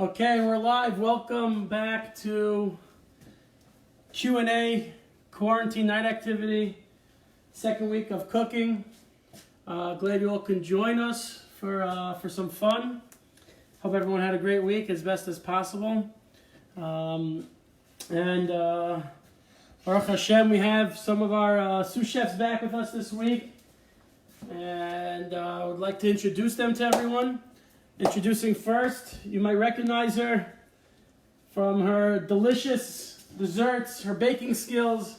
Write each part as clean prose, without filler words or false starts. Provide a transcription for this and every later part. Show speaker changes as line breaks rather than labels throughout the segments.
Okay, we're live. Welcome back to Q&A, quarantine night activity, second week of cooking. Glad you all can join us for some fun. Hope everyone had a great week as best as possible. Baruch Hashem, we have some of our sous chefs back with us this week. And I would like to introduce them to everyone. Introducing first, you might recognize her from her delicious desserts, her baking skills,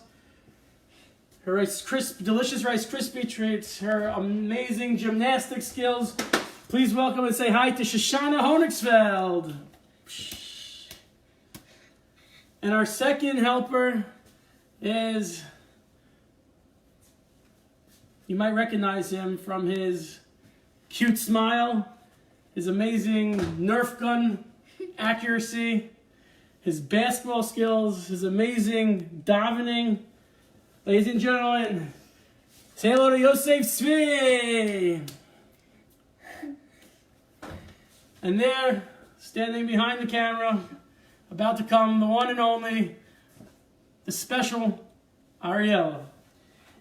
her delicious Rice Krispie treats, her amazing gymnastic skills. Please welcome and say hi to Avi Honigsfeld. And our second helper is, you might recognize him from his cute smile, his amazing Nerf gun accuracy, his basketball skills, his amazing davening. Ladies and gentlemen, say hello to Yosef Tzvi. And there, standing behind the camera, about to come, the one and only, the special Ariel.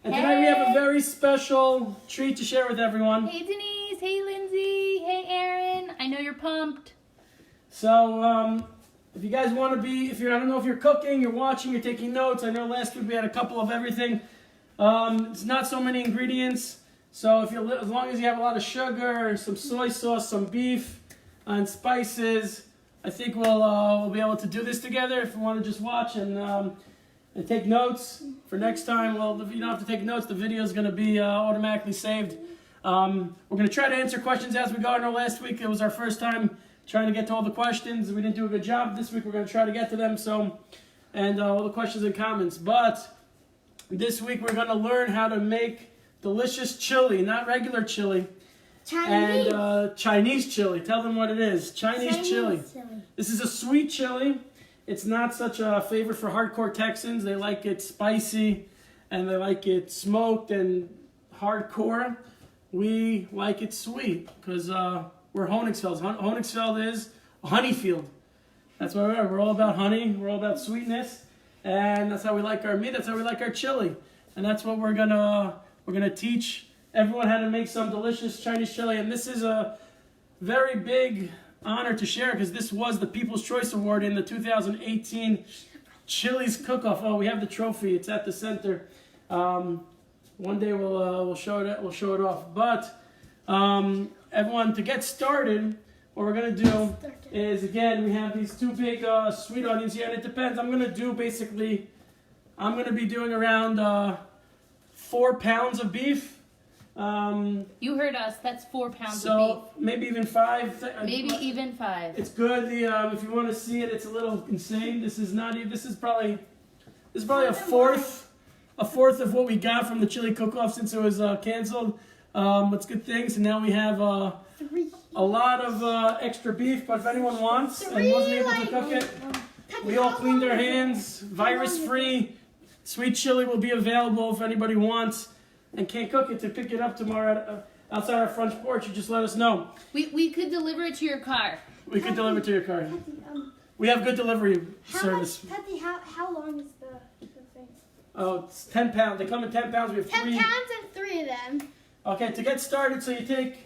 And tonight we have a very special treat to share with everyone.
Hey Denise, hey Lindsay, hey Aaron. I know you're pumped.
So, if you guys want to be, I don't know if you're cooking, you're watching, you're taking notes. I know last week we had a couple of everything. It's not so many ingredients. So as long as you have a lot of sugar, some soy sauce, some beef, and spices, I think we'll be able to do this together. If you want to just watch and take notes for next time, well, if you don't have to take notes, the video is going to be automatically saved. We're going to try to answer questions as we go. I know last week it was our first time trying to get to all the questions. We didn't do a good job. This week we're going to try to get to them. And all the questions and comments. But this week we're going to learn how to make delicious chili, not regular chili.
Chinese.
And Chinese chili. Tell them what it is. Chinese chili. This is a sweet chili. It's not such a favorite for hardcore Texans. They like it spicy and they like it smoked and hardcore. We like it sweet because we're Honigsfelds. Honigsfeld is a honey field. That's why we're all about honey. We're all about sweetness. And that's how we like our meat. That's how we like our chili. And that's what we're gonna teach everyone how to make some delicious Chinese chili. And this is a very big honor to share because this was the People's Choice Award in the 2018 Chili's Cookoff. Oh, we have the trophy. It's at the center. One day we'll show it. We'll show it off. But everyone, to get started, what we're gonna do is, again, we have these two big sweet onions here, and it depends. I'm gonna be doing around 4 pounds of beef.
You heard us. That's 4 pounds of
So maybe even 5.
beef. Maybe even 5.
It's good. If you want to see it, it's a little insane. This is not even. This is probably a fourth of what we got from the chili cook-off since it was canceled. It's good things, and now we have a lot of extra beef. But if anyone wants and wasn't able to cook it, we all cleaned our hands, virus-free. Sweet chili will be available if anybody wants and can't cook it to pick it up tomorrow outside our front porch. You just let us know.
We could deliver it to your car.
We could deliver it to your car. We have good delivery service.
Tati, how long is the thing?
Oh, it's 10 pounds. They come in 10 pounds. We have
10
3.
pounds and 3 of them.
Okay, to get started, so you take,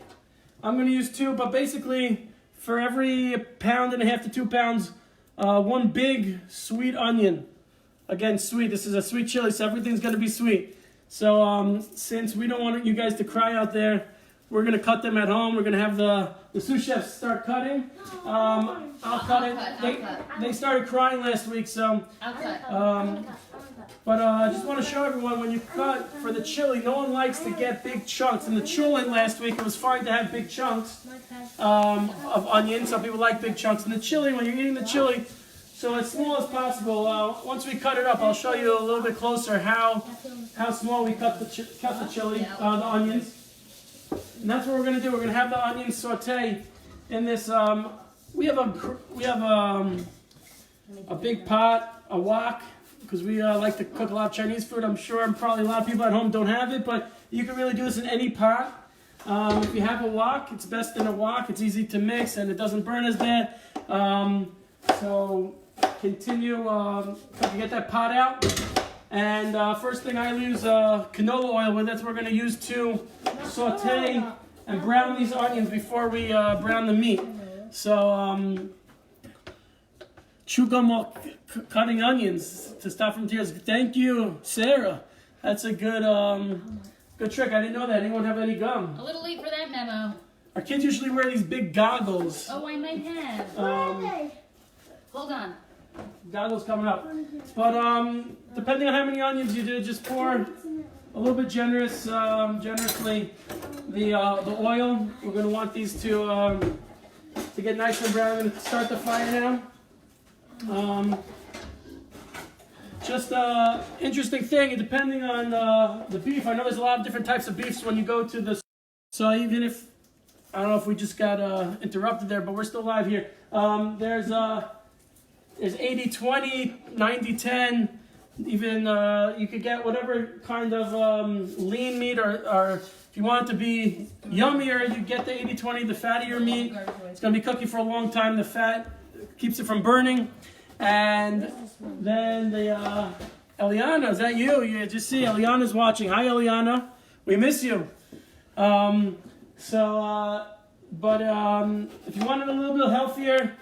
I'm going to use 2, but basically for every 1.5 pounds to 2 pounds, 1 big sweet onion. Again, sweet. This is a sweet chili, so everything's going to be sweet. So since we don't want you guys to cry out there, we're going to cut them at home. We're going to have the sous chefs start cutting. I'll cut it. They started crying last week, so.
I'll cut.
But I just want to show everyone, when you cut for the chili, no one likes to get big chunks. In the chulin last week, it was fine to have big chunks of onion. Some people like big chunks. In the chili, when you're eating the chili, so as small as possible. Once we cut it up, I'll show you a little bit closer how small we cut the chili, the onions. And that's what we're going to do. We're going to have the onions saute in this. We have a big pot, a wok, because we like to cook a lot of Chinese food. I'm sure probably a lot of people at home don't have it, but you can really do this in any pot. If you have a wok, it's best in a wok. It's easy to mix and it doesn't burn as bad. So continue, get that pot out. And first thing I use canola oil with. That's what we're going to use to saute and brown these onions before we brown the meat. So chew gum while cutting onions to stop from tears. Thank you, Sarah. That's a good good trick. I didn't know that. Anyone have any gum?
A little late for that memo.
Our kids usually wear these big goggles.
Oh, I might have. Hold on.
Goggles coming up. But depending on how many onions you do, just pour a little bit generously the oil. We're going to want these to get nice and brown. I'm going to start the fire now. Just interesting thing, depending on the beef. I know there's a lot of different types of beefs when you go to the. So even if I don't know if we just got interrupted there, but we're still live here. There's 80-20, 90-10. Even you could get whatever kind of lean meat, or if you want it to be yummier, you get the 80-20, the fattier meat. It's going to be cooking for a long time. The fat keeps it from burning. And then the Eliana, is that you? You just see Eliana's watching. Hi, Eliana. We miss you. But if you want it a little bit healthier,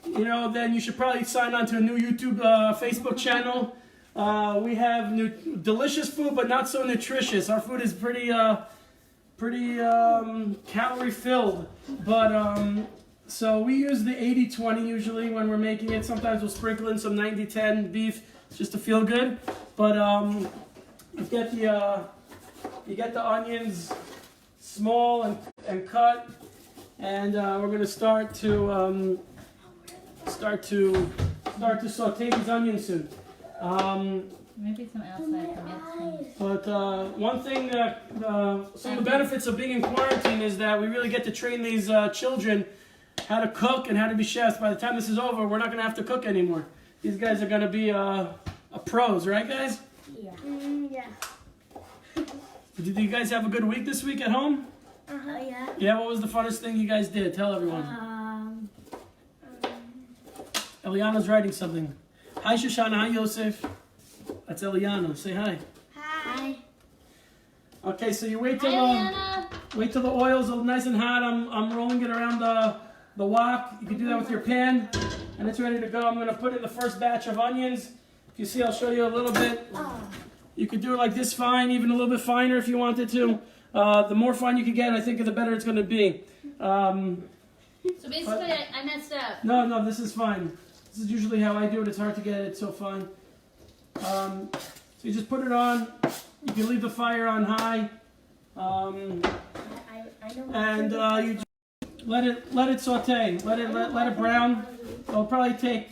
then you should probably sign on to a new YouTube, Facebook channel. We have delicious food, but not so nutritious. Our food is pretty calorie filled, but so we use the 80-20 usually when we're making it. Sometimes we'll sprinkle in some 90-10 beef just to feel good. But you get the onions small and cut, and we're going to start to saute these onions soon.
Maybe some outside from yesterday.
But one thing that some of the benefits of being in quarantine is that we really get to train these children how to cook and how to be chefs. By the time this is over, we're not going to have to cook anymore. These guys are going to be pros, right, guys?
Yeah. Yeah.
Did you guys have a good week this week at home?
Yeah.
Yeah, what was the funnest thing you guys did? Tell everyone. Eliana's writing something. Hi, Shoshana. Hi, Yosef. That's Eliana. Say hi.
Hi.
Okay, so you wait
Hi, Eliana.
till the oil's nice and hot. I'm rolling it around the wok. You can do that with your pan, and it's ready to go. I'm going to put in the first batch of onions. If you see, I'll show you a little bit. You could do it like this fine, even a little bit finer if you wanted to. The more fine you can get, I think the better it's going to be.
So basically, I messed up.
No, this is fine. This is usually how I do it. It's hard to get it so fine. So you just put it on. You can leave the fire on high, and you just let it saute. Let it brown. It'll probably take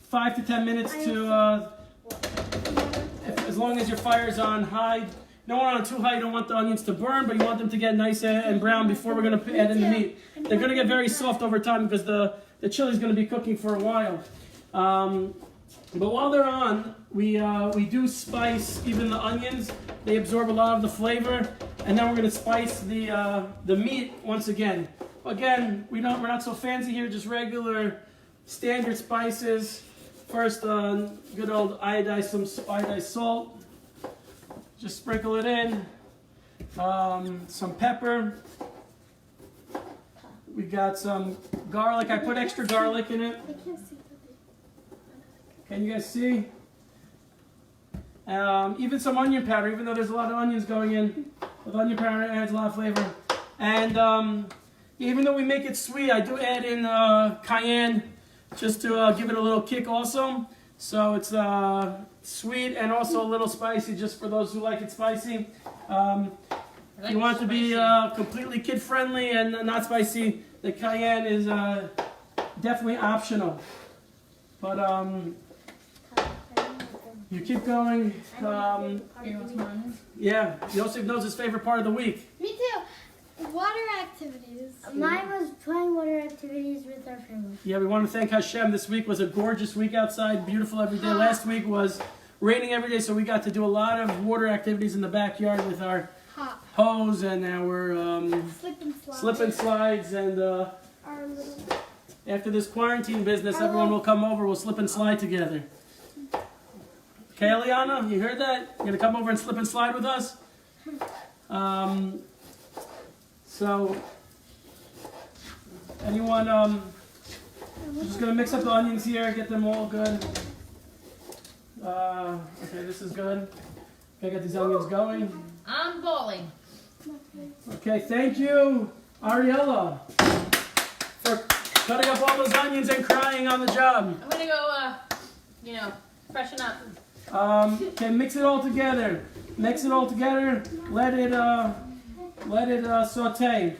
5 to 10 minutes to. As long as your fire's on high. You don't want it on too high. You don't want the onions to burn, but you want them to get nice and brown before we're going to add in the meat. They're going to get very soft over time because the chili's going to be cooking for a while. But while they're on, we do spice even the onions. They absorb a lot of the flavor, and then we're going to spice the meat once again. Again, we're not so fancy here. Just regular, standard spices. First, good old iodized salt. Just sprinkle it in. Some pepper. We got some garlic. I put extra garlic in it. Can you guys see? Even some onion powder, even though there's a lot of onions going in. With onion powder, it adds a lot of flavor. And even though we make it sweet, I do add in cayenne just to give it a little kick also. So it's sweet and also a little spicy, just for those who like it spicy. If you want it to be completely kid-friendly and not spicy, the cayenne is definitely optional. But you keep going. Yeah, Yosef knows his favorite part of the week.
Me too. Water activities. Mine was playing water activities with our family.
Yeah, we want to thank Hashem. This week was a gorgeous week outside, beautiful every day. Last week was raining every day, so we got to do a lot of water activities in the backyard with our hose and our slip and slides and
our little
After this quarantine business, everyone will come over. We'll slip and slide together. Okay, Eliana, you heard that? You're gonna come over and slip and slide with us? So, anyone, I'm just gonna mix up the onions here, get them all good. Okay, this is good. Okay, get these onions going.
I'm bowling.
Okay, thank you, Ariella, for cutting up all those onions and crying on the job.
I'm gonna go, freshen up.
Okay, mix it all together. Mix it all together. Let it saute.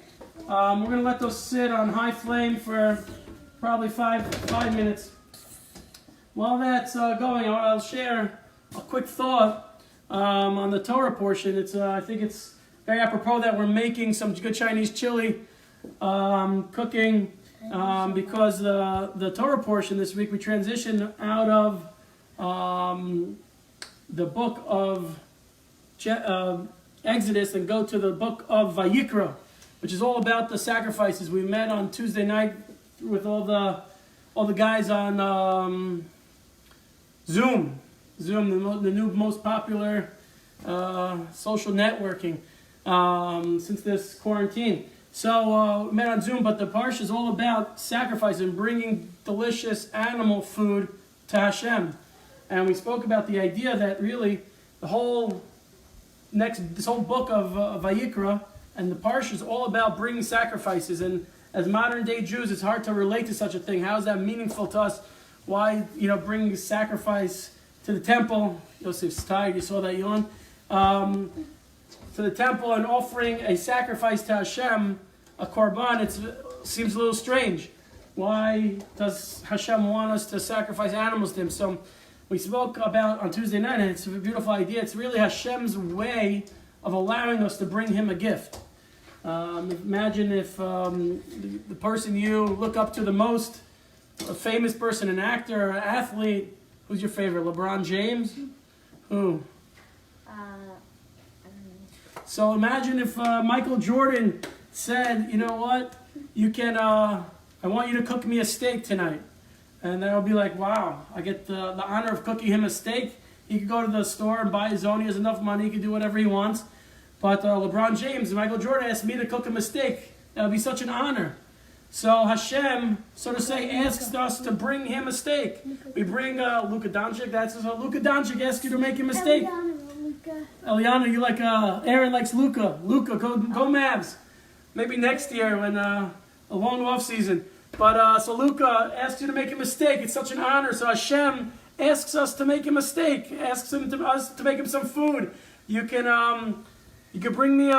We're gonna let those sit on high flame for probably five minutes. While that's going, I'll share a quick thought on the Torah portion. I think it's very apropos that we're making some good Chinese chili, cooking, because the Torah portion this week we transitioned out of the book of Exodus and go to the book of Vayikra, which is all about the sacrifices. We met on Tuesday night with all the guys on Zoom, the new most popular social networking since this quarantine. So we met on Zoom, but the parsha is all about sacrifice and bringing delicious animal food to Hashem. And we spoke about the idea that really this whole book of Vayikra and the parsha is all about bringing sacrifices. And as modern day Jews, it's hard to relate to such a thing. How is that meaningful to us? Why, bring sacrifice to the temple? Yosef's tired, you saw that yawn. To the temple and offering a sacrifice to Hashem, a korban, it seems a little strange. Why does Hashem want us to sacrifice animals to Him? So we spoke about on Tuesday night, and it's a beautiful idea. It's really Hashem's way of allowing us to bring Him a gift. Imagine if the person you look up to the most, a famous person, an actor, an athlete, who's your favorite? LeBron James? Who? So imagine if Michael Jordan said, you know what, you can, I want you to cook me a steak tonight. And then I'll be like, wow, I get the honor of cooking him a steak. He could go to the store and buy his own. He has enough money. He can do whatever he wants. But LeBron James and Michael Jordan asked me to cook him a steak. That would be such an honor. So Hashem, so to say, asks us to bring him a steak. We bring Luka Doncic. That's Luka Doncic asks you to make him a steak. Eliana, you like Aaron likes Luka. Luka, go Mavs. Maybe next year when a long off season. But so Luka asks you to make him a steak. It's such an honor. So Hashem asks us to make him a steak. Asks us to make him some food. You can bring me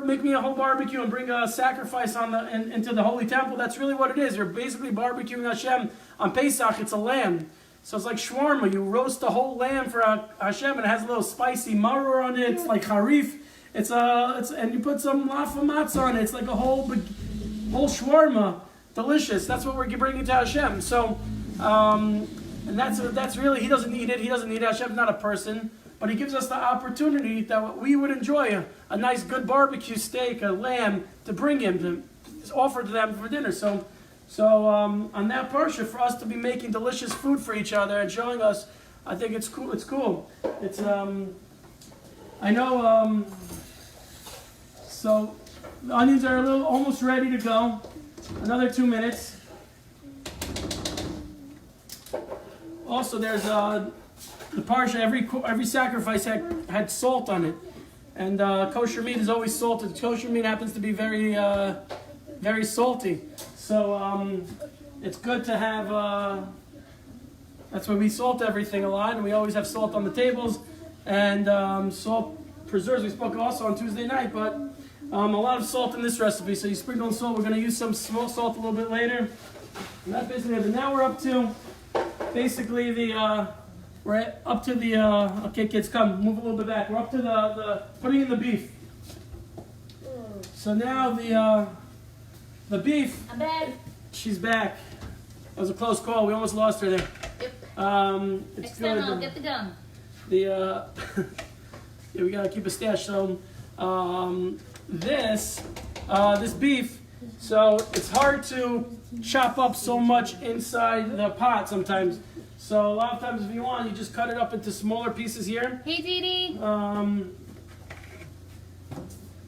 make me a whole barbecue and bring a sacrifice into the holy temple. That's really what it is. You're basically barbecuing Hashem on Pesach. It's a lamb. So it's like shawarma. You roast the whole lamb for Hashem, and it has a little spicy maror on it. It's like harif. And you put some lafa matzah on it. It's like a whole shawarma. Delicious. That's what we're bringing to Hashem. So, and that's really, He doesn't need it. He doesn't need it. Hashem's not a person, but He gives us the opportunity that we would enjoy a nice, good barbecue steak, a lamb, to bring Him, to offer to them for dinner. So on that parsha, for us to be making delicious food for each other and showing us, I think it's cool. It's cool. It's I know. So the onions are almost ready to go. Another 2 minutes. Also, there's the parsha. Every sacrifice had salt on it, and kosher meat is always salted. Kosher meat happens to be very very salty. So it's good to have. That's why we salt everything a lot, and we always have salt on the tables. And salt preserves. We spoke also on Tuesday night, but. A lot of salt in this recipe, so you sprinkle in salt. We're going to use some small salt a little bit later. And that's basically it. But now we're up to basically okay kids, come, move a little bit back. We're up to the putting in the beef. So now the beef.
I'm back.
She's back. That was a close call. We almost lost her there.
Yep.
It's
Next
good.
time I'll get the gun.
Yeah, we got to keep a stash. So this beef, so it's hard to chop up so much inside the pot sometimes. So a lot of times if you want, you just cut it up into smaller pieces here.
Hey, Dee Dee.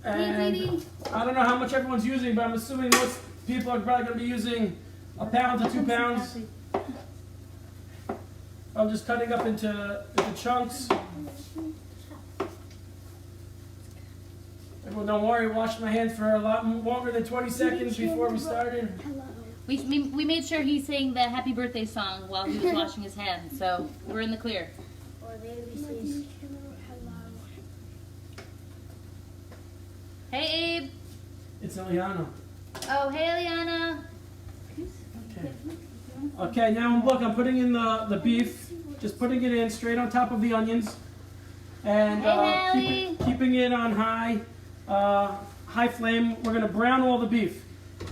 And I don't know how much everyone's using, but I'm assuming most people are probably going to be using a pound to 2 pounds. I'm just cutting up into chunks. Everyone, don't worry, wash my hands for a lot longer than 20 seconds before we started.
We made sure he's saying the happy birthday song while he was washing his hands, so we're in the clear.
Or the ABCs.
Hey, Abe.
It's Eliana.
Oh, hey, Eliana.
Okay. Okay, now look, I'm putting in the beef. Just putting it in straight on top of the onions. And keeping it on high flame. We're going to brown all the beef.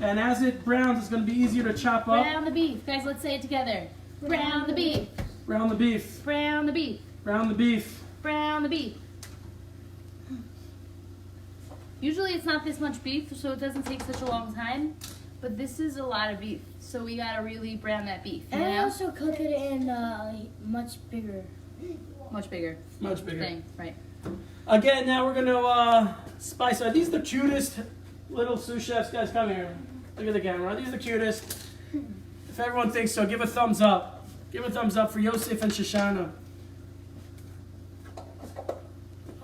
And as it browns, it's going to be easier to chop up.
Brown the beef. Guys, let's say it together. Brown the beef.
Brown the beef.
Brown the beef.
Brown the beef.
Brown the beef. Usually it's not this much beef, so it doesn't take such a long time. But this is a lot of beef, so we gotta really brown that beef.
And I also cook it in much bigger.
Much bigger.
Much bigger.
Thing, right.
Again, now we're gonna spice. These are the cutest little sous chefs. Guys, come here. Look at the camera. These are the cutest. If everyone thinks so, give a thumbs up. Give a thumbs up for Yosef and Shoshana.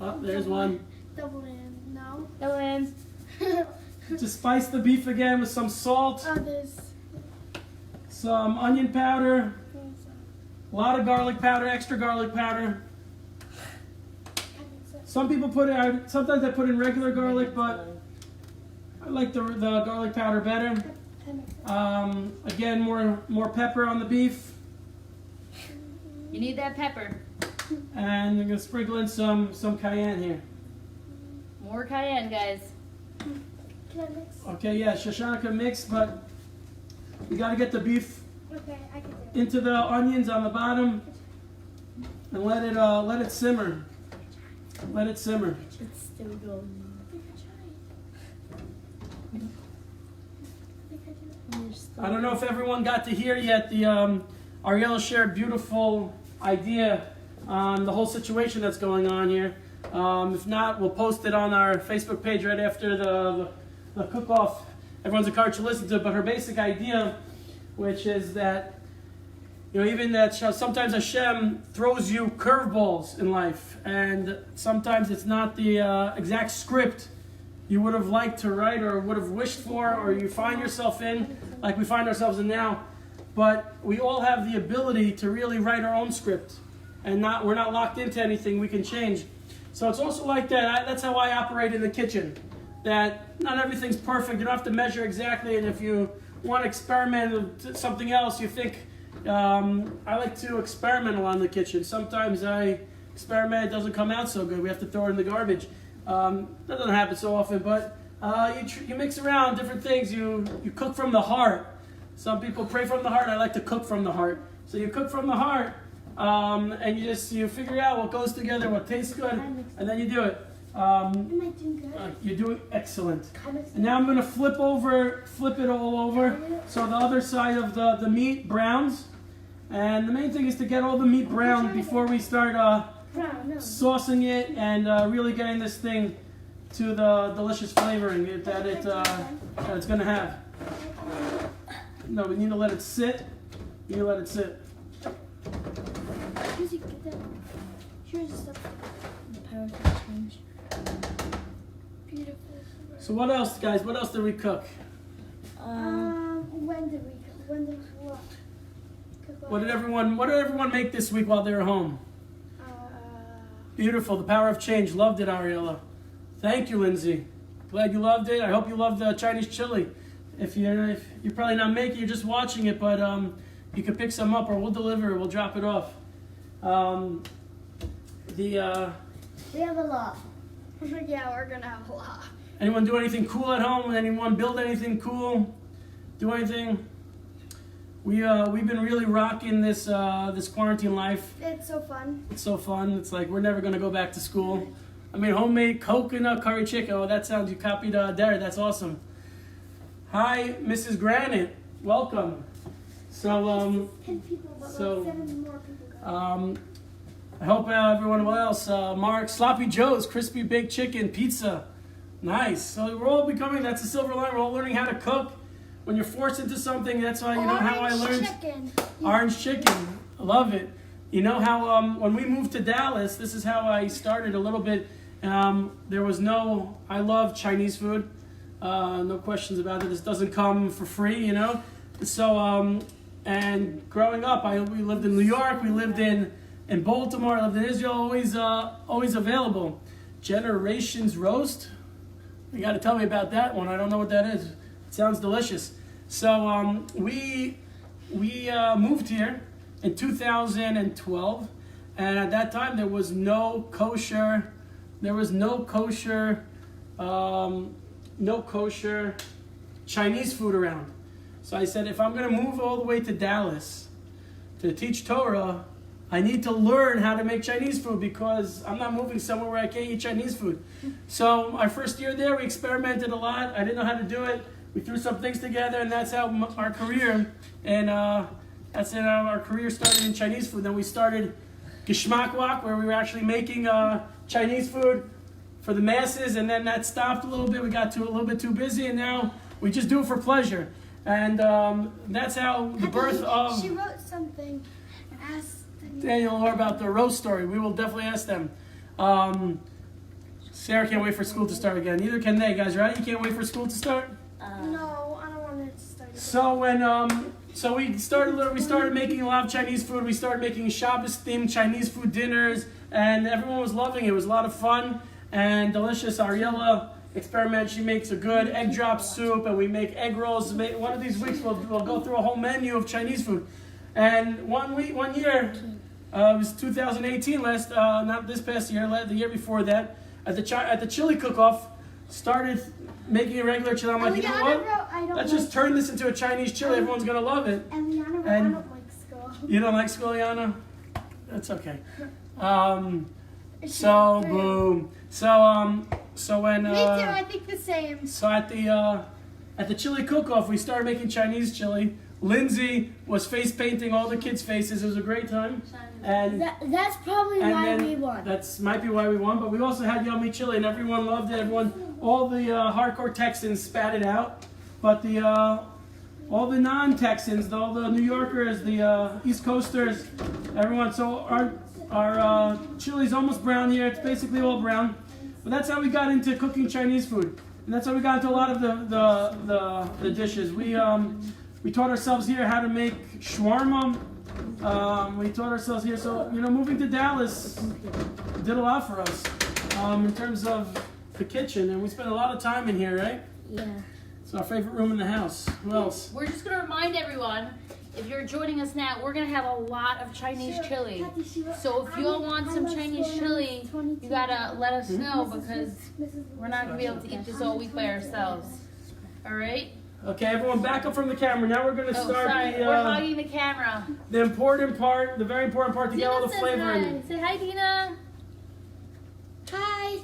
Oh, there's one.
Double in, no?
Double ends.
To spice the beef again with some salt, some onion powder, a lot of garlic powder, extra garlic powder. Some people put it, sometimes I put in regular garlic, but I like the garlic powder better. Again, more pepper on the beef.
You need that pepper.
And I'm going to sprinkle in some cayenne here.
More cayenne, guys.
Can I mix?
Okay, yeah, Shoshana can mix, but you got to get the beef
I can do
into the onions on the bottom and let it simmer. Let it simmer.
It's still going.
I don't know if everyone got to hear yet. Ariella shared beautiful idea on the whole situation that's going on here. If not, we'll post it on our Facebook page right after the cook-off. Everyone's encouraged to listen to it, but her basic idea, which is that, even that sometimes Hashem throws you curveballs in life, and sometimes it's not the exact script you would have liked to write or would have wished for, or you find yourself in, like we find ourselves in now. But we all have the ability to really write our own script, and we're not locked into anything we can change. So it's also like that. That's how I operate in the kitchen. That not everything's perfect. You don't have to measure exactly. And if you want to experiment with something else, you think, I like to experiment a lot in the kitchen. Sometimes I experiment, it doesn't come out so good. We have to throw it in the garbage. That doesn't happen so often, but you mix around different things. You cook from the heart. Some people pray from the heart. I like to cook from the heart. So you cook from the heart, and you figure out what goes together, what tastes good, and then you do it.
Am I doing good?
You're doing excellent. And now I'm going to flip it all over, so the other side of the meat browns. And the main thing is to get all the meat browned before we start saucing it and really getting this thing to the delicious flavoring that it's going to have. No, we need to let it sit. You need to let it sit.
Here's stuff. The power to change. Beautiful.
So what else, guys? What else did we cook?
When did we cook? When did what?
What did everyone make this week while they were home? Beautiful. The power of change. Loved it, Ariella. Thank you, Lindsay. Glad you loved it. I hope you loved the Chinese chili. If you're probably not making, you're just watching it, but you can pick some up, or we'll deliver it. We'll drop it off.
We have a lot. Yeah, we're gonna have a lot.
Anyone do anything cool at home? Anyone build anything cool? Do anything? We've been really rocking this quarantine life.
It's so fun.
It's so fun. It's like we're never gonna go back to school. I mean, homemade coconut curry chicken. Oh, that sounds, you copied Derek. That's awesome. Hi, Mrs. Granite. welcome. So,
10 people, but
so,
like 7 more people go.
I hope everyone else, Mark, Sloppy Joe's, crispy baked chicken, pizza. Nice. So we're all becoming, that's the silver line, we're all learning how to cook. When you're forced into something, that's why, you know how I learned.
Chicken.
Orange chicken. I love it. You know how when we moved to Dallas, this is how I started a little bit. There was no, I love Chinese food. No questions about it. This doesn't come for free, you know. So, and growing up, we lived in New York, we lived in Baltimore, I lived in Israel, always available. Generations roast. You got to tell me about that one. I don't know what that is. It sounds delicious. So we moved here in 2012, and at that time there was no kosher. There was no kosher Chinese food around. So I said, if I'm going to move all the way to Dallas to teach Torah, I need to learn how to make Chinese food because I'm not moving somewhere where I can't eat Chinese food. So our first year there, we experimented a lot. I didn't know how to do it. We threw some things together, and that's how our career our career started in Chinese food. Then we started Geschmack Wok, where we were actually making Chinese food for the masses, and then that stopped a little bit. We got a little bit too busy, and now we just do it for pleasure. And that's how the birth of...
She wrote something and asked
Daniel more about the roast story. We will definitely ask them. Sarah can't wait for school to start again. Neither can they, guys, right? You can't wait for school to start?
No, I don't want it to start again.
So when we started making a lot of Chinese food. We started making Shabbos-themed Chinese food dinners, and everyone was loving it. It was a lot of fun and delicious. Ariella experiment. She makes a good egg drop soup, and we make egg rolls. One of these weeks we'll go through a whole menu of Chinese food. And one year, it was 2018, not this past year, the year before that, at the chili cook-off, started making a regular chili. I'm like, you know what? Let's just turn this into a Chinese chili. Everyone's gonna love it.
And Liana wrote, I don't like school.
You don't like school, Liana? That's okay. So boom. So when
Me too. I think the same.
So at the chili cook-off, we started making Chinese chili. Lindsay was face painting all the kids' faces. It was a great time. And
that's probably why we won.
That's might be why we won, but we also had yummy chili, and everyone loved it. All the hardcore Texans spat it out, but all the non-Texans, all the New Yorkers, the East Coasters, everyone. So our chili's almost brown here. It's basically all brown, but that's how we got into cooking Chinese food, and that's how we got into a lot of the dishes. We taught ourselves here how to make shawarma. We taught ourselves here, so moving to Dallas did a lot for us in terms of the kitchen, and we spent a lot of time in here, right?
Yeah.
It's our favorite room in the house. Who else?
We're just gonna remind everyone, if you're joining us now, we're gonna have a lot of Chinese chili. So if you all want some Chinese chili, you gotta let us know because we're not gonna be able to eat this all week by ourselves. All right?
Okay, everyone, back up from the camera. Now we're going to start
we're hogging the camera.
The important part, the very important part to get all the flavor in.
Say hi, Dina.
Hi.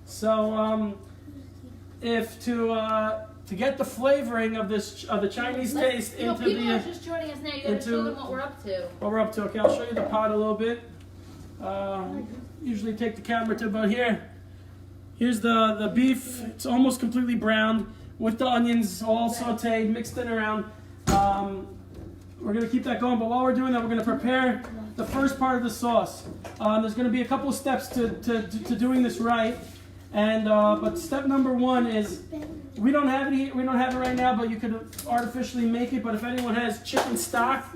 So, if to get the flavoring of the Chinese taste into
people are just joining us now. You gotta show them what we're up to.
What we're up to. Okay, I'll show you the pot a little bit. Usually take the camera to about here. Here's the beef. It's almost completely browned, with the onions all sauteed, mixed in around. We're going to keep that going, but while we're doing that, we're going to prepare the first part of the sauce. There's going to be a couple of steps to doing this right, and but step number one is we don't have it right now, but you could artificially make it. But if anyone has chicken stock,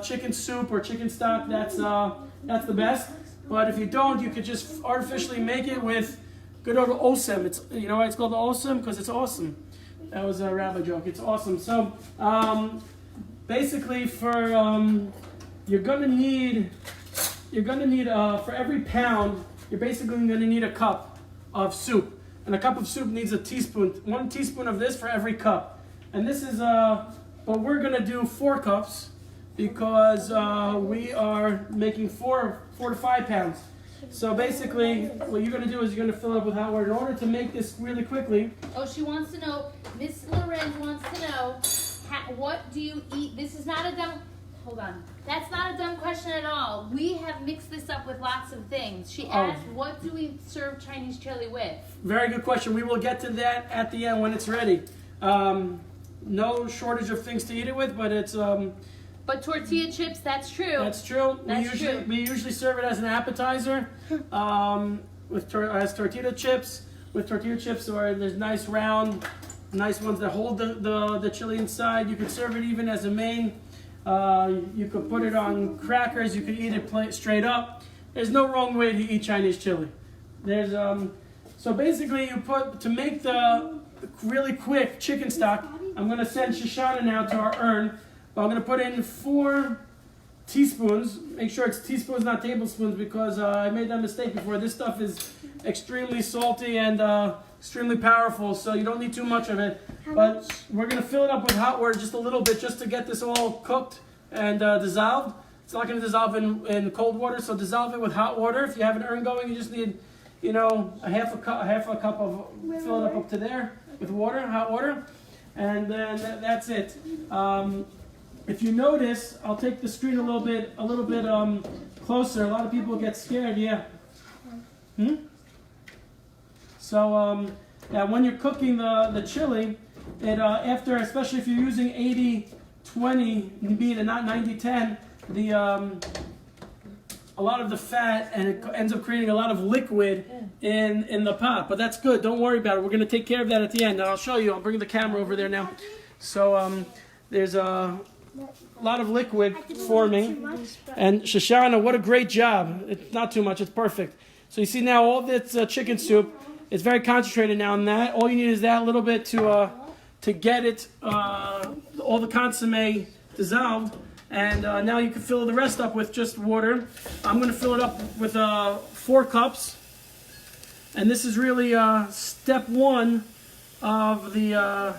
chicken soup, or chicken stock, that's the best. But if you don't, you could just artificially make it with good old osem. You know why it's called the osem? Because it's awesome. That was a Rabbi joke. It's awesome. So basically, you're gonna need for every pound, you're basically gonna need a cup of soup, and a cup of soup needs 1 teaspoon of this for every cup. And this is but we're gonna do 4 cups because we are making 4 to 5 pounds. So basically, what you're going to do is you're going to fill up with hot water. In order to make this really quickly...
Oh, she wants to know, Miss Lorenz wants to know, what do you eat? This is not a dumb. Hold on. That's not a dumb question at all. We have mixed this up with lots of things. She asked, what do we serve Chinese chili with?
Very good question. We will get to that at the end when it's ready. No shortage of things to eat it with, but it's...
But tortilla chips, that's true.
That's true.
True.
We usually serve it as an appetizer as tortilla chips. With tortilla chips, or there's nice round, nice ones that hold the chili inside. You could serve it even as a main. You could put it on crackers. You could eat it straight up. There's no wrong way to eat Chinese chili. There's so basically you put to make the really quick chicken stock. I'm going to send Shoshana now to our urn. I'm going to put in 4 teaspoons. Make sure it's teaspoons, not tablespoons, because I made that mistake before. This stuff is extremely salty and extremely powerful, so you don't need too much of it. But we're going to fill it up with hot water just a little bit, just to get this all cooked and dissolved. It's not going to dissolve in cold water, so dissolve it with hot water. If you have an urn going, you just need, a half a cup of, fill it up to there with water, hot water, and then that's it. If you notice, I'll take the screen a little bit closer. A lot of people get scared. Yeah. So when you're cooking the chili, it after, especially if you're using 80-20 meat and not 90-10, a lot of the fat, and it ends up creating a lot of liquid in the pot. But that's good. Don't worry about it. We're going to take care of that at the end. And I'll show you. I'll bring the camera over there now. So there's a lot of liquid forming. And Shoshana, what a great job. It's not too much. It's perfect. So you see now all this chicken soup. It's very concentrated now in that. All you need is that little bit to get it, all the consommé dissolved. And now you can fill the rest up with just water. I'm going to fill it up with 4 cups. And this is really step 1 of the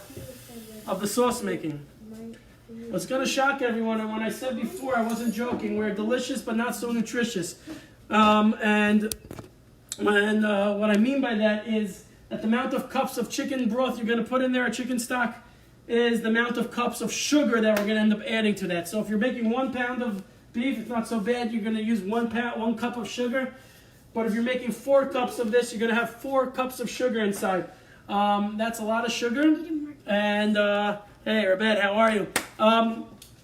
sauce making. What's going to shock everyone, and when I said before, I wasn't joking, we're delicious but not so nutritious. And what I mean by that is that the amount of cups of chicken broth you're going to put in there, a chicken stock, is the amount of cups of sugar that we're going to end up adding to that. So if you're making 1 pound of beef, it's not so bad. You're going to use 1 cup of sugar. But if you're making 4 cups of this, you're going to have 4 cups of sugar inside. That's a lot of sugar. And hey, Rabbi, how are you?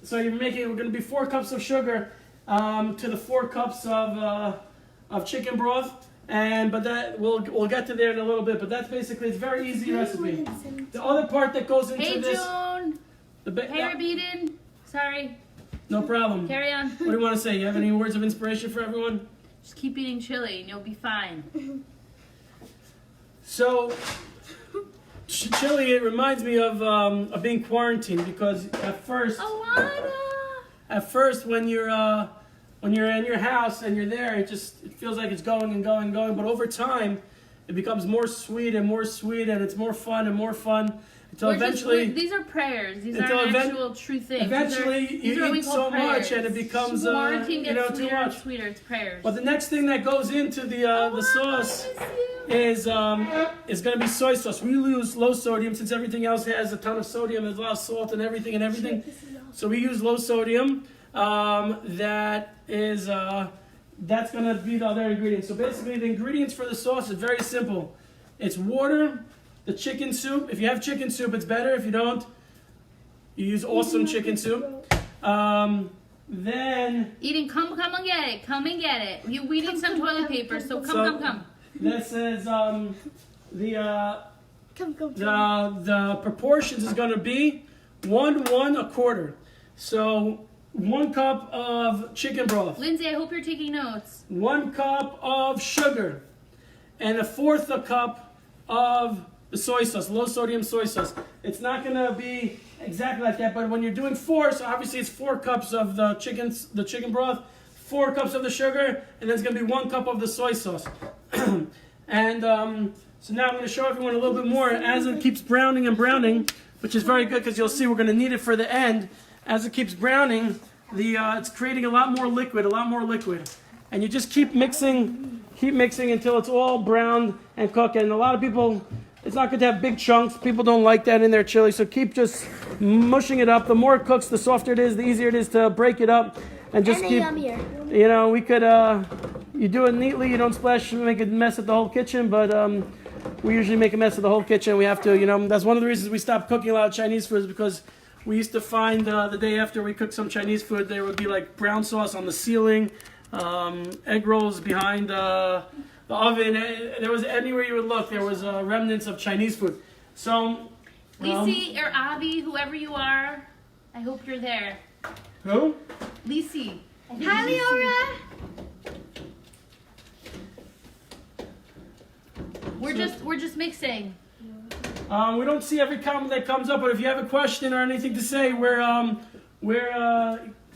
So we're going to be 4 cups of sugar to the 4 cups of chicken broth. But that we'll get to there in a little bit. But that's basically, it's a very easy recipe. The other part that goes into this.
Hey, Joan. Hey, Rabbi. Sorry.
No problem.
Carry on.
What do you want to say? You have any words of inspiration for everyone?
Just keep eating chili and you'll be fine.
So, chili, it reminds me of being quarantined, because at first when you're in your house and you're there, it feels like it's going and going and going. But over time, it becomes more sweet, and it's more fun and more fun. Until eventually,
these are prayers. These aren't actual true things.
Eventually, you eat so much, and it becomes too much.
Sweeter. It's prayers.
But the next thing that goes into the sauce is going to be soy sauce. We use low sodium, since everything else has a ton of sodium. There's a lot of salt and everything. So we use low sodium. That's going to be the other ingredient. So basically, the ingredients for the sauce is very simple. It's water, the chicken soup. If you have chicken soup, it's better. If you don't, you use awesome chicken soup. Then
come and get it. Come and get it. We need some toilet paper, so come.
This is the proportions is going to be 1 a quarter. So 1 cup of chicken broth.
Lindsay, I hope you're taking notes.
1 cup of sugar, and 1/4 a cup of the soy sauce, low sodium soy sauce. It's not going to be exactly like that, but when you're doing 4, so obviously it's 4 cups of the chicken broth, 4 cups of the sugar, and then it's going to be 1 cup of the soy sauce. And so now I'm going to show everyone a little bit more as it keeps browning and browning, which is very good because you'll see we're going to need it for the end. As it keeps browning, it's creating a lot more liquid. And you just keep mixing until it's all browned and cooked. And a lot of people It's not good to have big chunks. People don't like that in their chili, so keep just mushing it up. The more it cooks, the softer it is, the easier it is to break it up. And just keep,
yummier.
you know, we could, you do it neatly, you don't splash, make a mess of the whole kitchen, but we usually make a mess of the whole kitchen. We have to, you know, that's one of the reasons we stopped cooking a lot of Chinese food, is because we used to find the day after we cooked some Chinese food, there would be like brown sauce on the ceiling, egg rolls behind the oven. There was, anywhere you would look, there was remnants of Chinese food. So,
Lisi or Avi, whoever you are, I hope you're there.
who?
Lisi.
Hi, Leora.
We're just mixing.
We don't see every comment that comes up, but if you have a question or anything to say,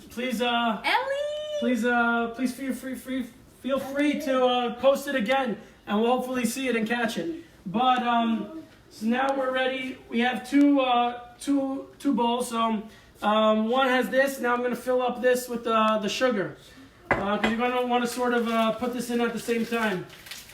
please
Ellie.
please feel free to post it again, and we'll hopefully see it and catch it. But so now we're ready. We have two bowls. So one has this. Now I'm going to fill up this with the sugar, because you're going to want to sort of put this in at the same time.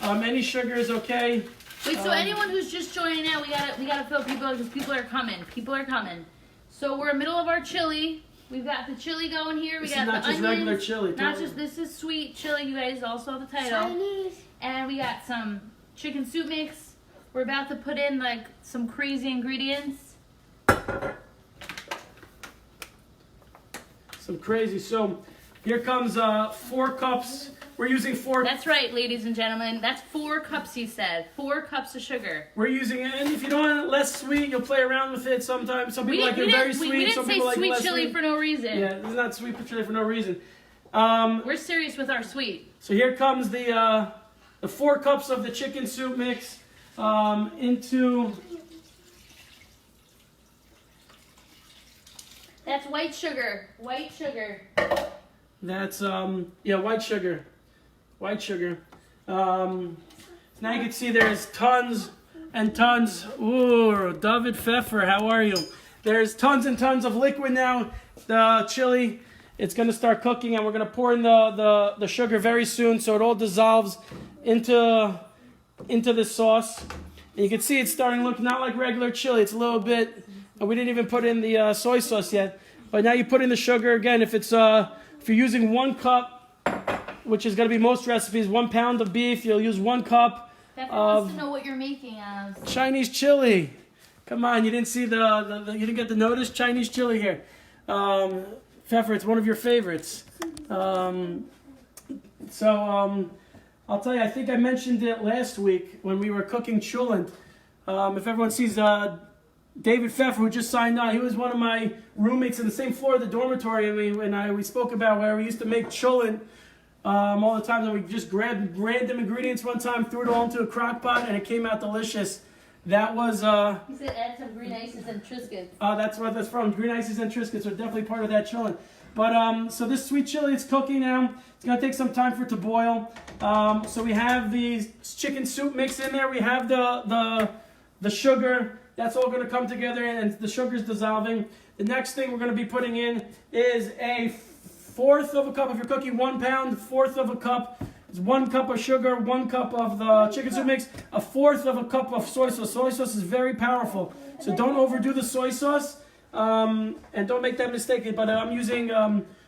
Any sugar is okay.
Wait, so anyone who's just joining now, we gotta fill people because people are coming. People are coming. So we're in the middle of our chili. We've got the chili going here. We
This
got
is not
the
just
onions.
regular chili.
Not just, this is sweet chili. You guys all saw the title.
Chinese.
And we got some chicken soup mix. We're about to put in like some crazy ingredients.
Some crazy. So here comes 4 cups. We're using 4.
That's right, ladies and gentlemen. That's 4 cups, he said. 4 cups of sugar.
We're using it, and if you don't want it less sweet, you'll play around with it sometimes. Some people like it very sweet.
We didn't
some
say
people like
sweet
less
chili
sweet.
for no reason.
Yeah, this is not sweet chili for no reason.
We're serious with our sweet.
So here comes the 4 cups of the chicken soup mix into.
That's white sugar. White sugar.
That's white sugar. White sugar. So now you can see there's tons and tons. Ooh, David Pfeffer, how are you? There's tons and tons of liquid now. The chili, it's going to start cooking, and we're going to pour in the sugar very soon, so it all dissolves into this sauce. And you can see it's starting to look not like regular chili. It's a little bit, and we didn't even put in the soy sauce yet. But now you put in the sugar again. If you're using 1 cup, which is going to be most recipes, 1 pound of beef, you'll use 1 cup
Pfeffer
of
wants to know what you're making as.
Chinese chili. Come on, you didn't see you didn't get to notice Chinese chili here. Pfeffer, it's one of your favorites. I'll tell you, I think I mentioned it last week when we were cooking chulent. If everyone sees David Pfeffer, who just signed on, he was one of my roommates in the same floor of the dormitory, and we spoke about where we used to make chulent all the time. And we just grabbed random ingredients one time, threw it all into a crock pot, and it came out delicious. That was
He said add some green ices and Triscuits.
that's what that's from. Green ices and Triscuits are definitely part of that chulent. But so this sweet chili is cooking now. It's gonna take some time for it to boil. So we have the chicken soup mix in there. We have the sugar. That's all gonna come together, and the sugar's dissolving. The next thing we're gonna be putting in is a 1/4 of a cup. If you're cooking 1 pound, 1/4 of a cup. It's 1 cup of sugar, 1 cup of the chicken soup mix, 1/4 of a cup of soy sauce. Soy sauce is very powerful, so don't overdo the soy sauce, and don't make that mistake. But I'm using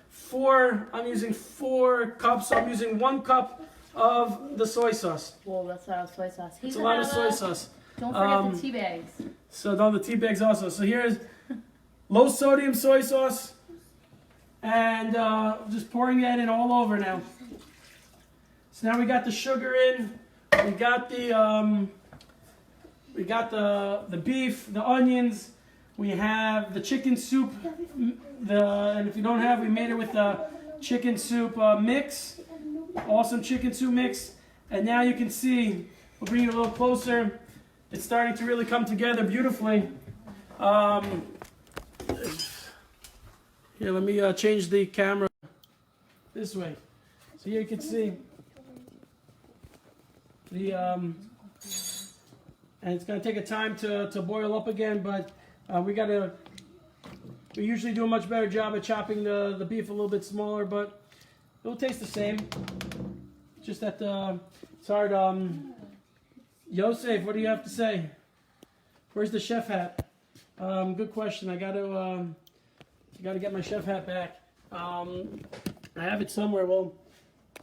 4 cups. So I'm using 1 cup of the soy sauce.
Whoa, that's a lot of soy sauce.
It's a lot of soy sauce.
Don't forget the tea bags.
So the tea bags also. So here's low sodium soy sauce, and just pouring that in all over now. So now we got the sugar in, we got the beef, the onions, we have the chicken soup, and if you don't have, we made it with the chicken soup mix, awesome chicken soup mix, and now you can see, we'll bring it a little closer, it's starting to really come together beautifully. Here, let me change the camera this way, so here you can see. And it's going to take a time to boil up again, but we usually do a much better job at chopping the beef a little bit smaller, but it'll taste the same. Just that it's hard. Yosef, what do you have to say? Where's the chef hat? Good question. I got to get my chef hat back. I have it somewhere. Well,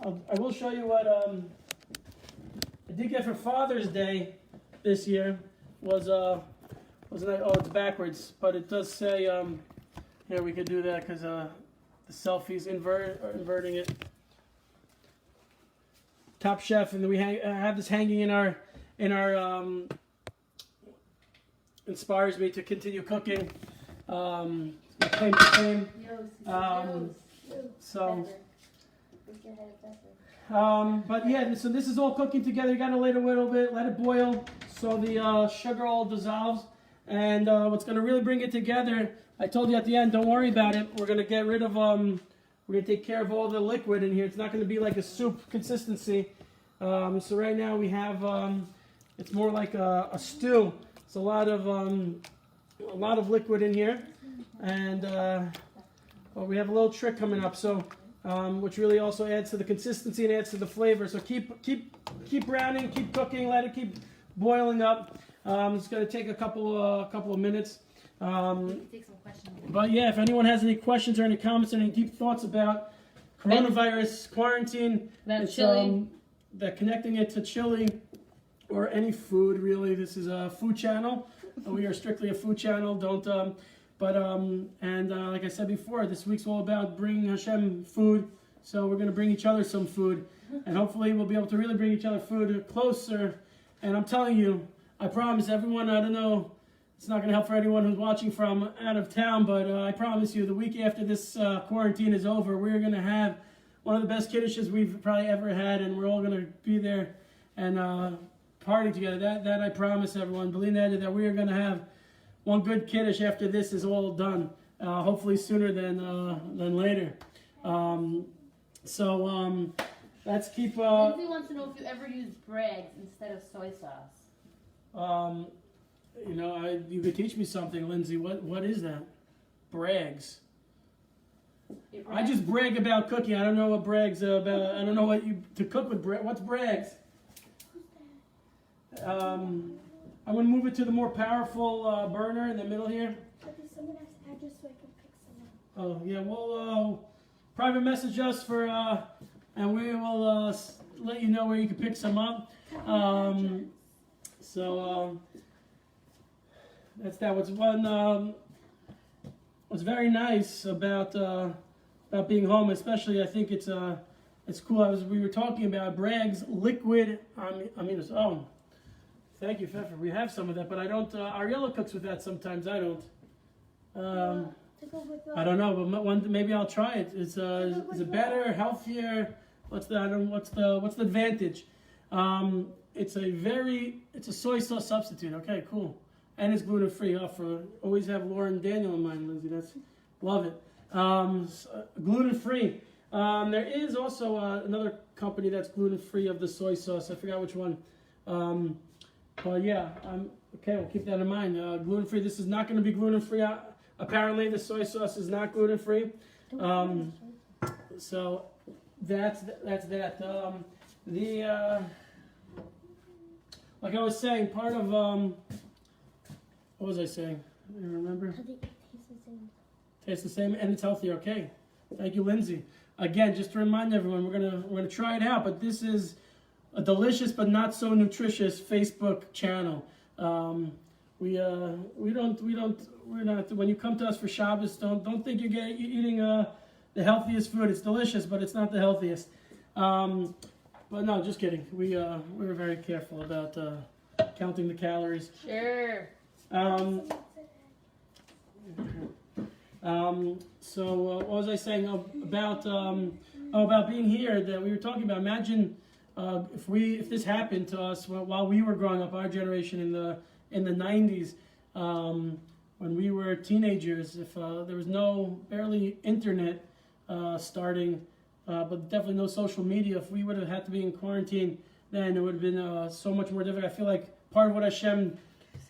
I will show you what I did get for Father's Day this year. Was oh, it's backwards, but it does say here we could do that because the selfie's inverting it. Top Chef, and then we have this hanging in our inspires me to continue cooking. Claim to fame. But yeah, so this is all cooking together. You gotta wait a little bit, let it boil, so the sugar all dissolves. And what's gonna really bring it together, I told you at the end, don't worry about it. We're gonna get rid of we're gonna take care of all the liquid in here. It's not gonna be like a soup consistency. So right now we have it's more like a stew. It's a lot of liquid in here, and well, we have a little trick coming up. So which really also adds to the consistency and adds to the flavor. So keep browning, keep cooking, let it keep boiling up. It's going to take a couple of minutes. But yeah, if anyone has any questions or any comments or any deep thoughts about coronavirus, quarantine,
about chili,
that connecting it to chili or any food, really, this is a food channel. We are strictly a food channel. Don't. Like I said before, this week's all about bringing Hashem food. So we're going to bring each other some food. And hopefully we'll be able to really bring each other food closer. And I'm telling you, I promise everyone, I don't know, it's not going to help for anyone who's watching from out of town, but I promise you, the week after this quarantine is over, we're going to have one of the best kiddushes we've probably ever had, and we're all going to be there and party together. That I promise everyone. Believe that we are going to have one good kiddush after this is all done. Hopefully sooner than later. Let's keep.
Lindsay wants to know if you ever use Bragg's instead of soy sauce.
You could teach me something, Lindsay. What is that? Bragg's. I just brag about cooking. I don't know what Bragg's about. I don't know what to cook with Bragg. What's Bragg's? I'm going to move it to the more powerful burner in the middle here.
Someone has to address so I can pick some up.
Oh, yeah, we'll private message us and we will let you know where you can pick some up. That's that. What's very nice about being home, especially, I think it's cool. We were talking about Bragg's liquid. Thank you, Pfeffer. We have some of that, but I don't. Ariella cooks with that sometimes. I don't. I don't know, but maybe I'll try it. Is it better, healthier? What's the advantage? It's a soy sauce substitute. Okay, cool, and it's gluten free. Always have Laura and Daniel in mind, Lindsay. Love it. Gluten free. There is also another company that's gluten free of the soy sauce. I forgot which one. But yeah, okay, we'll keep that in mind. Gluten free. This is not going to be gluten free. Apparently, the soy sauce is not gluten free. So that's that. Like I was saying, part of what was I saying? I don't remember.
I think it tastes the same.
Tastes the same, and it's healthier. Okay, thank you, Lindsay. Again, just to remind everyone, we're gonna try it out. But this is a delicious but not so nutritious Facebook channel. We're not. When you come to us for Shabbos, don't think you're eating the healthiest food. It's delicious, but it's not the healthiest. But no, just kidding. We were very careful about counting the calories.
Sure.
What was I saying about being here? That we were talking about. Imagine if this happened to us while we were growing up, our generation in the 90s, when we were teenagers. If there was barely internet starting, but definitely no social media. If we would have had to be in quarantine, then it would have been so much more difficult. I feel like part of what Hashem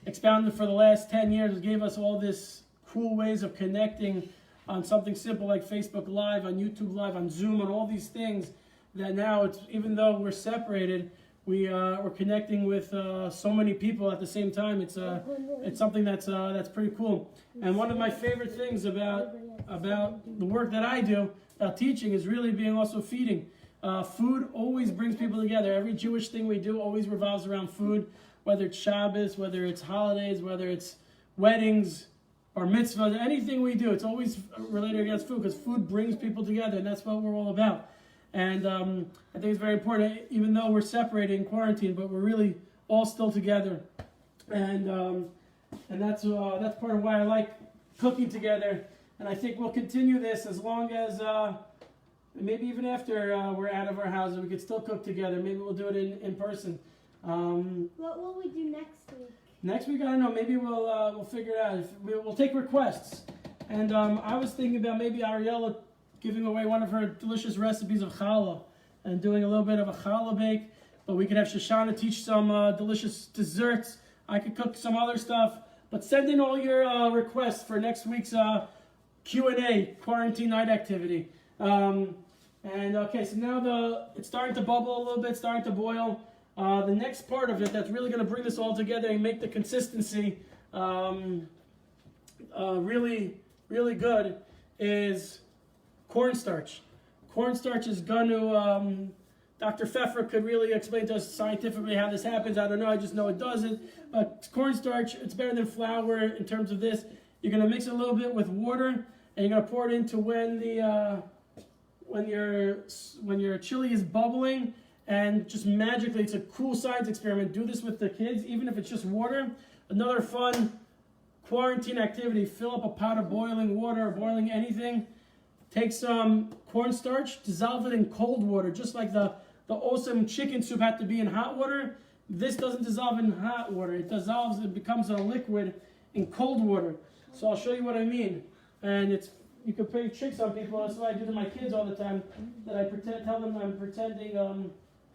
expounded for the last 10 years gave us all this cool ways of connecting on something simple like Facebook Live, on YouTube Live, on Zoom, on all these things, that now, even though we're separated, we're connecting with so many people at the same time. It's something that's pretty cool. And one of my favorite things about the work that I do, about teaching, is really being also feeding. Food always brings people together. Every Jewish thing we do always revolves around food, whether it's Shabbos, whether it's holidays, whether it's weddings or mitzvahs, anything we do, it's always related against food, because food brings people together, and that's what we're all about. And I think it's very important, even though we're separated in quarantine, but we're really all still together. And that's part of why I like cooking together. And I think we'll continue this as long as, maybe even after we're out of our houses, we could still cook together. Maybe we'll do it in person.
What will we do next week?
Next week, I don't know. Maybe we'll figure it out. We'll take requests. And I was thinking about maybe Ariella giving away one of her delicious recipes of challah and doing a little bit of a challah bake. But we could have Shoshana teach some delicious desserts. I could cook some other stuff. But send in all your requests for next week's Q&A, quarantine night activity. And okay, so now it's starting to bubble a little bit, starting to boil. The next part of it that's really going to bring this all together and make the consistency really, really good is cornstarch. Cornstarch is going to, Dr. Pfeffer could really explain to us scientifically how this happens. I don't know, I just know it doesn't. Cornstarch, it's better than flour in terms of this. You're going to mix it a little bit with water, and you're going to pour it into when your chili is bubbling. And just magically, it's a cool science experiment. Do this with the kids, even if it's just water. Another fun quarantine activity. Fill up a pot of boiling water or boiling anything. Take some cornstarch, dissolve it in cold water, just like the awesome chicken soup had to be in hot water. This doesn't dissolve in hot water. It dissolves, it becomes a liquid in cold water. So I'll show you what I mean. And you can play tricks on people. That's what I do to my kids all the time. That I tell them I'm pretending. I'm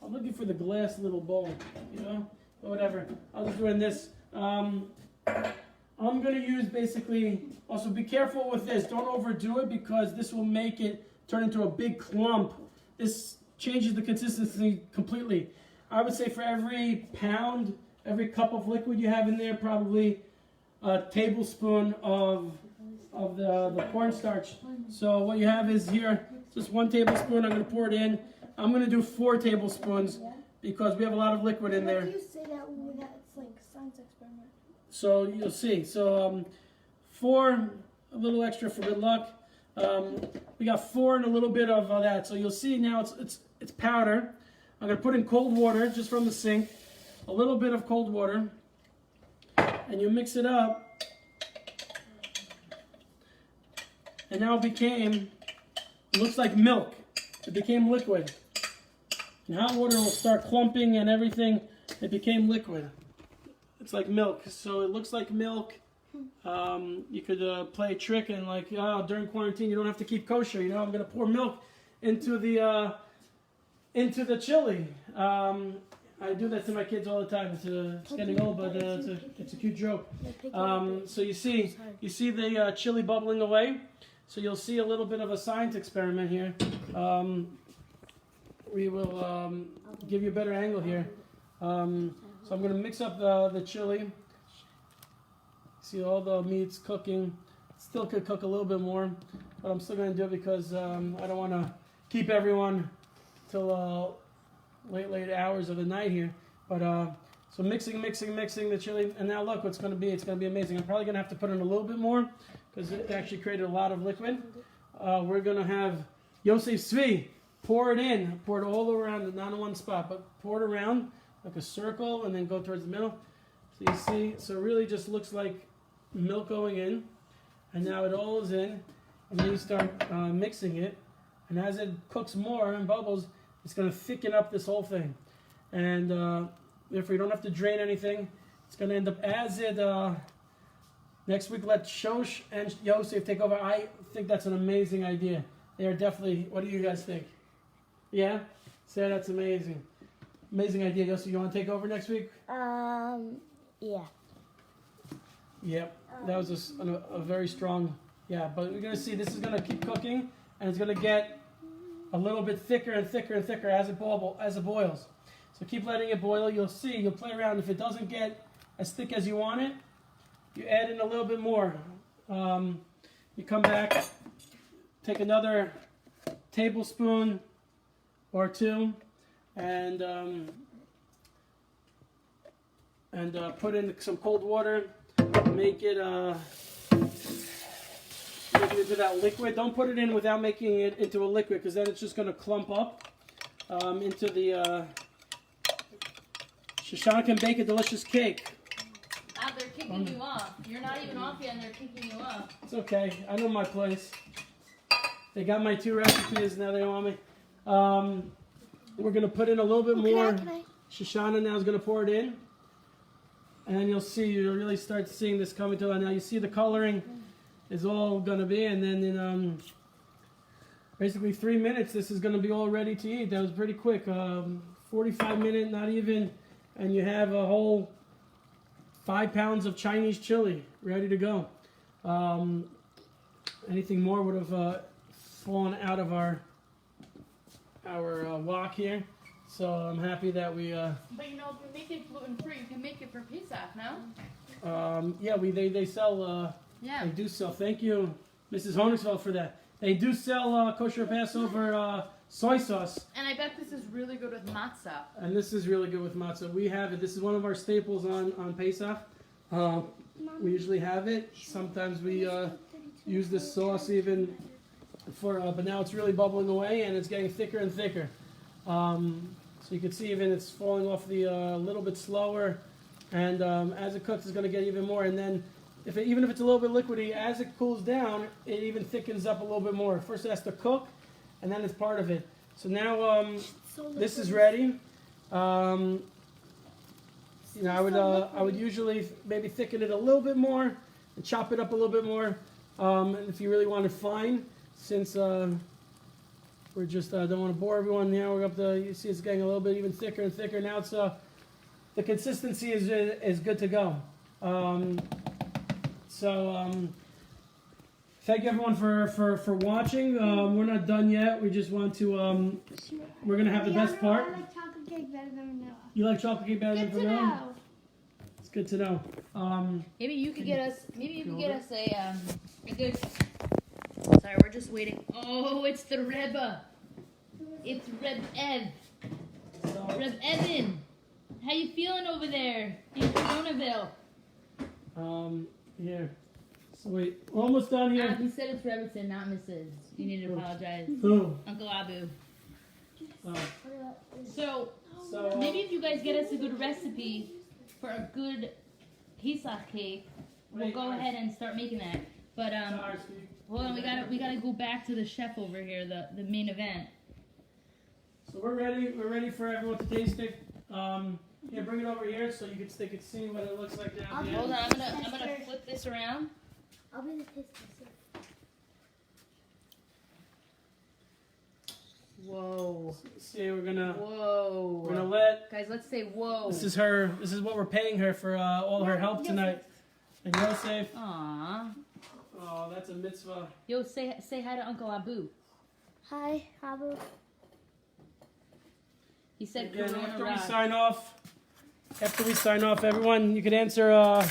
looking for the glass little bowl, or whatever. I was doing this. I'm going to use basically, also be careful with this. Don't overdo it, because this will make it turn into a big clump. This changes the consistency completely. I would say for every pound, every cup of liquid you have in there, probably a tablespoon of the cornstarch. So what you have is here, just 1 tablespoon. I'm going to pour it in. I'm going to do 4 tablespoons because we have a lot of liquid in there.
Why do you say that it's like a science experiment?
So you'll see. So 4, a little extra for good luck. We got 4 and a little bit of that. So you'll see now it's powder. I'm going to put in cold water just from the sink. A little bit of cold water. And you mix it up. And now it looks like milk. It became liquid. And hot water will start clumping and everything. It became liquid. It's like milk. So it looks like milk. You could play a trick and during quarantine you don't have to keep kosher. I'm going to pour milk into the chili. I do that to my kids all the time. It's getting old, but it's a cute joke. So you see the chili bubbling away. So you'll see a little bit of a science experiment here. We will give you a better angle here. So I'm going to mix up the chili. See all the meats cooking. Still could cook a little bit more, but I'm still going to do it because I don't want to keep everyone till late hours of the night here. But so mixing the chili, and now look what's going to be. It's going to be amazing. I'm probably going to have to put in a little bit more because it actually created a lot of liquid. We're going to have Yosef Tzvi pour it all around, not in one spot, but pour it around like a circle and then go towards the middle. So you see, so it really just looks like milk going in, and now it all is in, and then you start mixing it, and as it cooks more and bubbles, it's going to thicken up this whole thing, and therefore you don't have to drain anything. It's going to end up as it. Next week, let Shosh and Yosef take over. I think that's an amazing idea. They are definitely. What do you guys think? Yeah, Sarah, that's amazing. Amazing idea, Yosef. You want to take over next week?
Yeah.
Yep, that was a very strong. Yeah, but we're gonna see. This is gonna keep cooking, and it's gonna get a little bit thicker and thicker and thicker as it boils. So keep letting it boil. You'll see. You'll play around. If it doesn't get as thick as you want it, you add in a little bit more. You come back, take another tablespoon or two, and put in some cold water. Make it into that liquid. Don't put it in without making it into a liquid, because then it's just going to clump up into the. Shoshana can bake a delicious cake.
They're kicking you off. You're not even off yet, and they're kicking you off.
It's okay. I know my place. They got my 2 recipes. Now they want me. We're going to put in a little bit more. Shoshana now is going to pour it in. And then you'll see, you'll really start seeing this coming to life. Now you see the coloring is all going to be. And then in basically 3 minutes, this is going to be all ready to eat. That was pretty quick. 45 minutes, not even. And you have a whole 5 pounds of Chinese chili ready to go. Anything more would have fallen out of our wok here. So I'm happy that we.
But you know, if you make it gluten free, you can make it for Pesach, no?
Yeah, they sell.
Yeah.
They do sell. Thank you, Mrs. Honigsfeld, for that. They do sell kosher Passover soy sauce.
And I bet this is really good with matzah.
And this is really good with matzah. We have it. This is one of our staples on Pesach. We usually have it. Sometimes we use this sauce even for, but now it's really bubbling away and it's getting thicker and thicker. So you can see even it's falling off the a little bit slower, and as it cooks, it's going to get even more. And then, even if it's a little bit liquidy, as it cools down, it even thickens up a little bit more. First, it has to cook, and then it's part of it. So now this is ready. I would usually maybe thicken it a little bit more and chop it up a little bit more. And if you really want it fine, since we're just don't want to bore everyone. Now we're up to, you see it's getting a little bit even thicker and thicker. Now it's the consistency is good to go. Thank you everyone for watching. We're not done yet. We just want to we're gonna have the best part.
I like chocolate cake better than vanilla.
You like chocolate cake better than vanilla? It's good to know.
Maybe you could get us. Maybe you could get us a good. Sorry, we're just waiting. Oh, it's the Rebbe. It's Reb Ev. Reb Evan. How you feeling over there in Coronaville?
Here. So wait, we're almost done here.
He said it's Richardson, not Mrs. You need to apologize.
Who?
Uncle Abu.
Oh.
So maybe if you guys get us a good recipe for a good Pesach cake, we'll go ahead and start making that. But hold on, we gotta go back to the chef over here, the main event.
So we're ready. We're ready for everyone to taste it. Yeah, bring it over here so you can see what it looks like now.
Hold on, I'm gonna flip this around.
I'll be the taste tester.
Whoa.
See, we're gonna
Whoa.
let.
Guys, let's say whoa.
This is her. This is what we're paying her for all her help tonight. And Yosef.
Aww.
Oh, that's a mitzvah.
Yo, say hi to Uncle Abu.
Hi, Abu.
He said
Again,
Corona
after
rock.
we sign off, everyone, you can answer a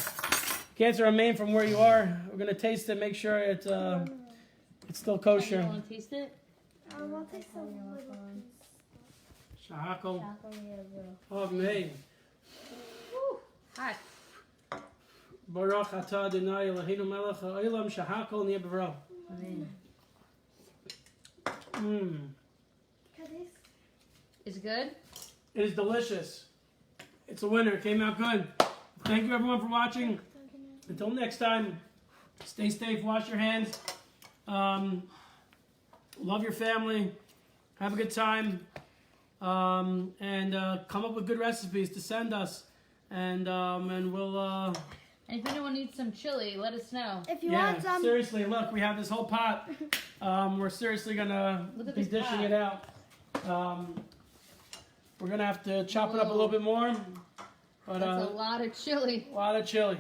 name from where you are. We're gonna taste it, make sure it's still kosher.
You want to taste it?
I want to taste a little.
Shahakol. Oh, man.
Hot.
Baruch atah Adonai Eloheinu melech ha'olam shahakol niyeh b'varo.
Is it good?
It is delicious. It's a winner. It came out good. Thank you everyone for watching. Until next time, stay safe, wash your hands, love your family, have a good time, and come up with good recipes to send us, and we'll.
And if anyone needs some chili, let us know.
If you want some.
Seriously, look, we have this whole pot. We're seriously gonna be dishing it out. We're gonna have to chop it up a little bit more. But,
that's a lot of chili.
A lot of chili.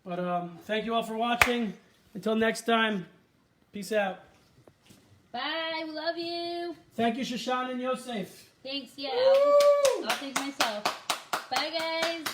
But thank you all for watching. Until next time, peace out.
Bye. Bye. We love you.
Thank you, Shoshana and Yosef.
Thanks. Yeah, I'll take myself. Bye, guys.